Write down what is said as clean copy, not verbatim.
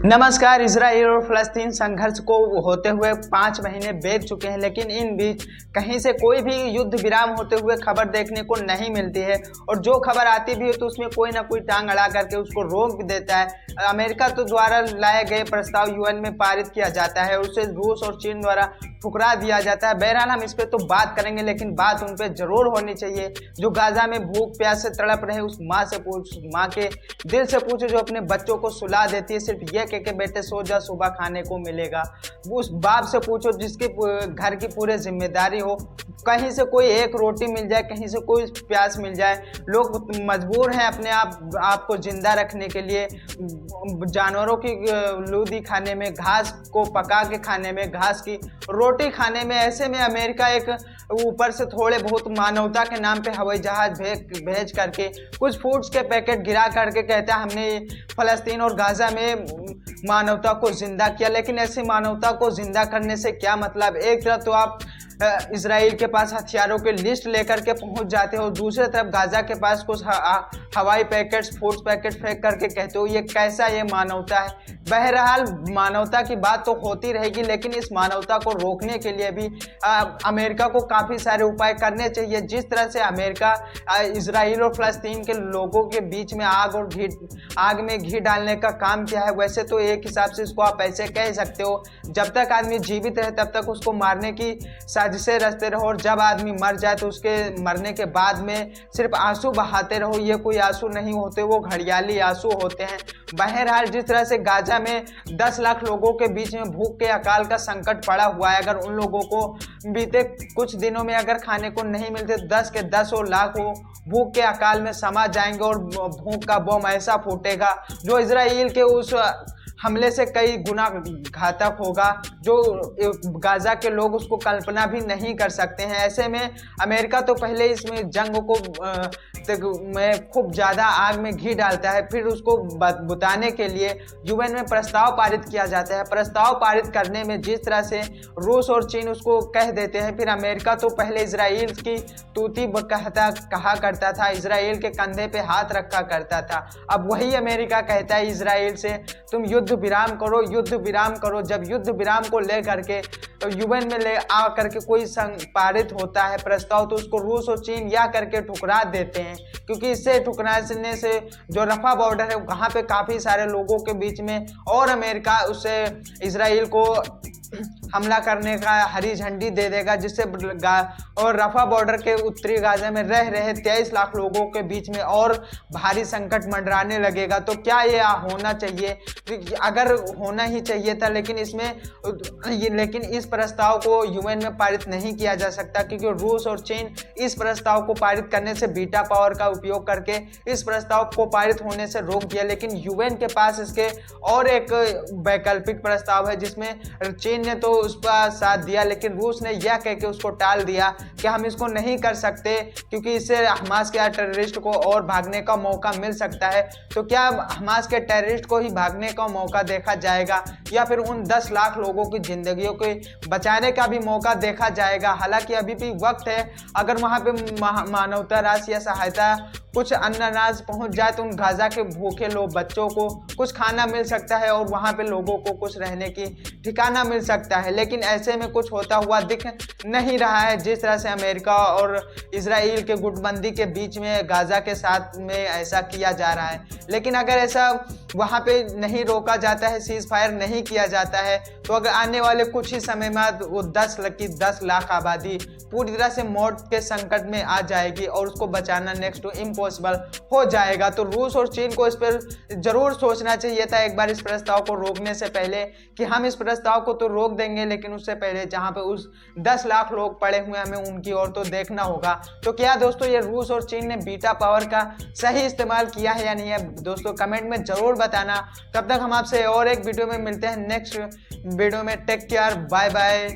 नमस्कार। इजराइल और फलस्तीन संघर्ष को होते हुए 5 महीने बीत चुके हैं, लेकिन इन बीच कहीं से कोई भी युद्ध विराम होते हुए खबर देखने को नहीं मिलती है। और जो खबर आती भी है तो उसमें कोई ना कोई टांग अड़ा करके उसको रोक भी देता है। अमेरिका तो द्वारा लाए गए प्रस्ताव यूएन में पारित किया जाता है, उसे रूस और चीन द्वारा ठुकरा दिया जाता है। बहरहाल हम इस पे तो बात करेंगे, लेकिन बात उन पे जरूर होनी चाहिए जो गाजा में भूख प्यास से तड़प रहे। उस माँ से पूछ, माँ के दिल से पूछो जो अपने बच्चों को सुला देती है सिर्फ यह के बेटे सो जा, सुबह खाने को मिलेगा। उस बाप से पूछो जिसके घर की पूरी जिम्मेदारी हो, कहीं से कोई एक रोटी मिल जाए, कहीं से कोई प्यास मिल जाए। लोग मजबूर हैं अपने आप को जिंदा रखने के लिए, जानवरों की लूदी खाने में, घास को पका के खाने में, घास की रोटी खाने में। ऐसे में अमेरिका एक ऊपर से थोड़े बहुत मानवता के नाम पे हवाई जहाज भेज करके कुछ फूड्स के पैकेट गिरा करके कहता है हमने फलस्तीन और गाजा में मानवता को जिंदा किया। लेकिन ऐसी मानवता को जिंदा करने से क्या मतलब? एक तरफ तो आप इजराइल के पास हथियारों की लिस्ट लेकर के पहुंच जाते हो, दूसरी तरफ गाजा के पास कुछ हवाई पैकेट्स, फूड्स पैकेट फेंक करके कहते हो। ये कैसा ये मानवता है? बहरहाल मानवता की बात तो होती रहेगी, लेकिन इस मानवता को रोकने के लिए भी अमेरिका को काफ़ी सारे उपाय करने चाहिए। जिस तरह से अमेरिका इजराइल और फलस्तीन के लोगों के बीच में आग में घी डालने का काम किया है, वैसे तो एक हिसाब से इसको आप ऐसे कह सकते हो, जब तक आदमी जीवित है तब तक उसको मारने की साजिशें रचते रहो, और जब आदमी मर जाए तो उसके मरने के बाद में सिर्फ आंसू बहाते रहो। ये कोई आंसू नहीं होते, वो घड़ियाली आंसू होते हैं। बहरहाल जिस तरह से गाजा में 10 लाख लोगों के बीच में भूख के अकाल का संकट पड़ा हुआ है, अगर उन लोगों को बीते कुछ दिनों में अगर खाने को नहीं मिलते 10 के 10 और लाख हो भूख के अकाल में समा जाएंगे और भूख का बम ऐसा फूटेगा जो इजराइल के उस हमले से कई गुना घातक होगा, जो गाजा के लोग उसको कल्पना भी नहीं कर सकते हैं। ऐसे में अमेरिका तो पहले इसमें जंग को में खूब ज़्यादा आग में घी डालता है, फिर उसको बुताने के लिए यूएन में प्रस्ताव पारित किया जाता है। प्रस्ताव पारित करने में जिस तरह से रूस और चीन उसको कह देते हैं, फिर अमेरिका तो पहले इजराइल की तूती कहा करता था, इजराइल के कंधे पे हाथ रखा करता था। अब वही अमेरिका कहता है इजराइल से तुम युद्ध विराम करो, युद्ध विराम करो। जब युद्ध विराम को ले करके यूएन में ले आ करके कोई पारित होता है प्रस्ताव, तो उसको रूस और चीन या करके ठुकरा देते हैं, क्योंकि इससे ठुकराने से जो रफा बॉर्डर है वहाँ पे काफ़ी सारे लोगों के बीच में और अमेरिका उससे इजराइल को हमला करने का हरी झंडी दे देगा, जिससे और रफा बॉर्डर के उत्तरी गाजा में रह रहे 23 लाख लोगों के बीच में और भारी संकट मंडराने लगेगा। तो क्या ये होना चाहिए? अगर होना ही चाहिए था, लेकिन इस प्रस्ताव को यूएन में पारित नहीं किया जा सकता, क्योंकि रूस और चीन इस प्रस्ताव को पारित करने से बीटा पावर का उपयोग करके इस प्रस्ताव को पारित होने से रोक दिया। लेकिन यूएन के पास इसके और एक वैकल्पिक प्रस्ताव है, जिसमें चीन ने तो उस पर साथ दिया, लेकिन रूस ने यह कह के उसको टाल दिया कि हम इसको नहीं कर सकते, क्योंकि इससे हमास के टेररिस्ट को और भागने का मौका मिल सकता है। तो क्या हमास के टेररिस्ट को ही भागने का मौका देखा जाएगा, या फिर उन 10 लाख लोगों की जिंदगियों को बचाने का भी मौका देखा जाएगा? हालांकि अभी भी वक्त है, अगर वहां पे मानवता राशि या सहायता कुछ अन्न अनाज पहुंच जाए तो उन गाजा के भूखे लोग बच्चों को कुछ खाना मिल सकता है और वहां पे लोगों को कुछ रहने की ठिकाना मिल सकता है। लेकिन ऐसे में कुछ होता हुआ दिख नहीं रहा है, जिस तरह से अमेरिका और इजराइल के गुटबंदी के बीच में गाजा के साथ में ऐसा किया जा रहा है। लेकिन अगर ऐसा वहां पे नहीं रोका जाता है, सीज फायर नहीं किया जाता है, तो अगर आने वाले कुछ ही समय में वो 10 लाख आबादी पूरी तरह से मौत के संकट में आ जाएगी और उसको बचाना नेक्स्ट टू इम्पॉसिबल हो जाएगा। तो रूस और चीन को इस पर जरूर सोचना चाहिए था एक बार इस प्रस्ताव को रोकने से पहले, कि हम इस प्रस्ताव को तो रोक देंगे, लेकिन उससे पहले जहां पे उस 10 लाख लोग पड़े हुए हैं हमें उनकी ओर तो देखना होगा। तो क्या दोस्तों ये रूस और चीन ने बीटा पावर का सही इस्तेमाल किया है या नहीं है? दोस्तों कमेंट में जरूर बताना। तब तक हम आपसे और एक वीडियो में मिलते हैं नेक्स्ट वीडियो में। Take care, bye bye.